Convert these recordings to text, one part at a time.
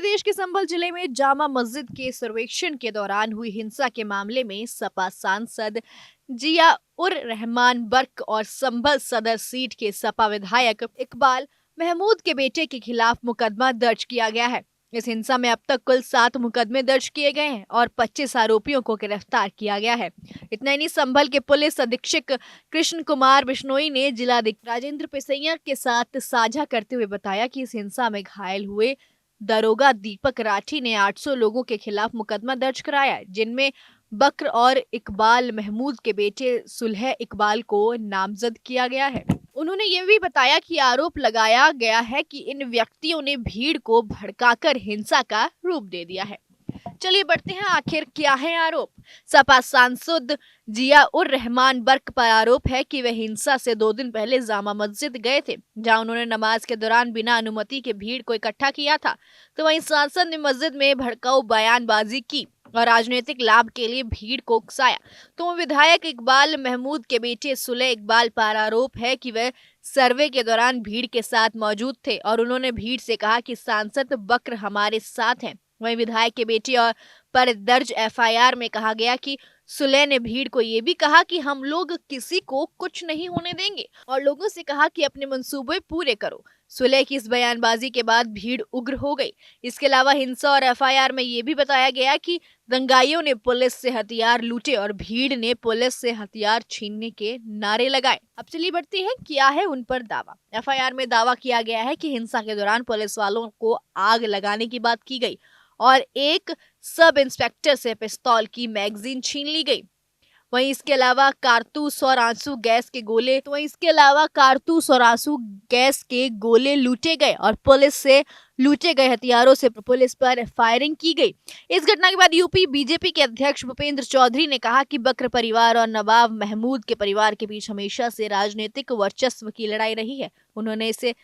प्रदेश के संभल जिले में जामा मस्जिद के सर्वेक्षण के दौरान हुई हिंसा के मामले में सपा सांसद जिया उर रहमान बर्क और संभल सदर सीट के सपा विधायक इकबाल महमूद के बेटे के खिलाफ मुकदमा दर्ज किया गया है। इस हिंसा में अब तक कुल 7 मुकदमे दर्ज किए गए हैं और 25 आरोपियों को गिरफ्तार किया गया है। इतना ही नहीं, संभल के पुलिस अधीक्षक कृष्ण कुमार बिश्नोई ने जिलाधिकारी राजेंद्र पिसैया के साथ साझा करते हुए बताया कि इस हिंसा में घायल हुए दरोगा दीपक राठी ने 800 लोगों के खिलाफ मुकदमा दर्ज कराया, जिनमें बकर और इकबाल महमूद के बेटे सुलह इकबाल को नामजद किया गया है। उन्होंने ये भी बताया कि आरोप लगाया गया है कि इन व्यक्तियों ने भीड़ को भड़काकर हिंसा का रूप दे दिया है। चलिए बढ़ते हैं, आखिर क्या है आरोप। सपा सांसद जिया उर रहमान बर्क पर आरोप है कि वे हिंसा से 2 दिन पहले जामा मस्जिद गए थे, जहां उन्होंने नमाज के दौरान बिना अनुमति के भीड़ को इकट्ठा किया था। तो वहीं सांसद ने मस्जिद में भड़काऊ बयानबाजी की और राजनीतिक लाभ के लिए भीड़ को उकसाया। तो विधायक इकबाल महमूद के बेटे सुलह इकबाल पर आरोप है कि वह सर्वे के दौरान भीड़ के साथ मौजूद थे और उन्होंने भीड़ से कहा कि सांसद बकर हमारे साथ हैं। वहीं विधायक के बेटे और पर दर्ज एफआईआर में कहा गया कि सुलह ने भीड़ को ये भी कहा कि हम लोग किसी को कुछ नहीं होने देंगे और लोगों से कहा कि अपने मंसूबे पूरे करो। सुलह की इस बयानबाजी के बाद भीड़ उग्र हो गई। इसके अलावा हिंसा और एफआईआर में ये भी बताया गया कि दंगाइयों ने पुलिस से हथियार लूटे और भीड़ ने पुलिस से हथियार छीनने के नारे लगाए। अब चलिए बढ़ते हैं, क्या है उन पर दावा। एफआईआर में दावा किया गया है कि हिंसा के दौरान पुलिस वालों को आग लगाने की बात की गई और एक सब इंस्पेक्टर से पिस्तौल की मैगजीन छीन ली गई। वहीं इसके अलावा कारतूस और आंसू गैस के गोले लूटे गए और पुलिस से लूटे गए हथियारों से पुलिस पर फायरिंग की गई। इस घटना के बाद यूपी बीजेपी के अध्यक्ष भूपेंद्र चौधरी ने कहा कि बकर परिवार और नवाब महमूद के परिवार के बीच हमेशा से राजनीतिक वर्चस्व की लड़ाई रही है। उन्होंने इसे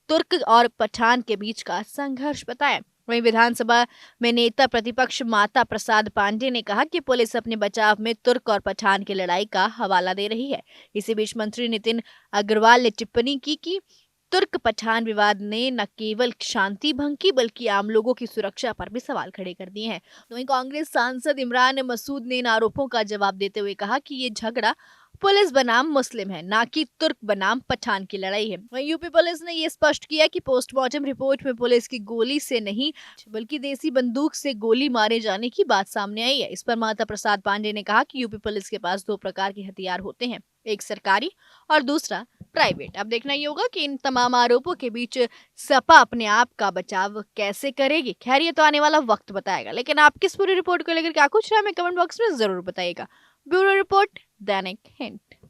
तुर्क और पठान के बीच का संघर्ष बताया। वहीं विधानसभा में नेता प्रतिपक्ष माता प्रसाद पांडे ने कहा कि पुलिस अपने बचाव में तुर्क और पठान की लड़ाई का हवाला दे रही है। इसी बीच मंत्री नितिन अग्रवाल ने टिप्पणी की कि तुर्क पठान विवाद ने न केवल शांति भंग की बल्कि आम लोगों की सुरक्षा पर भी सवाल खड़े कर दिए हैं। वहीं कांग्रेस सांसद इमरान मसूद ने इन आरोपों का जवाब देते हुए कहा कि ये झगड़ा पुलिस बनाम मुस्लिम है, ना कि तुर्क बनाम पठान की लड़ाई है। वहीं यूपी पुलिस ने ये स्पष्ट किया कि पोस्टमार्टम रिपोर्ट में पुलिस की गोली से नहीं बल्कि देसी बंदूक से गोली मारे जाने की बात सामने आई है। इस पर माता प्रसाद पांडे ने कहा कि यूपी पुलिस के पास 2 प्रकार के हथियार होते हैं, एक सरकारी और दूसरा प्राइवेट। अब देखना ये होगा कि इन तमाम आरोपों के बीच सपा अपने आप का बचाव कैसे करेगी। खैर, ये तो आने वाला वक्त बताएगा, लेकिन आप किस पूरी रिपोर्ट को लेकर क्या कुछ है हमें कमेंट बॉक्स में जरूर बताइएगा। ब्यूरो रिपोर्ट, दैनिक हिंट।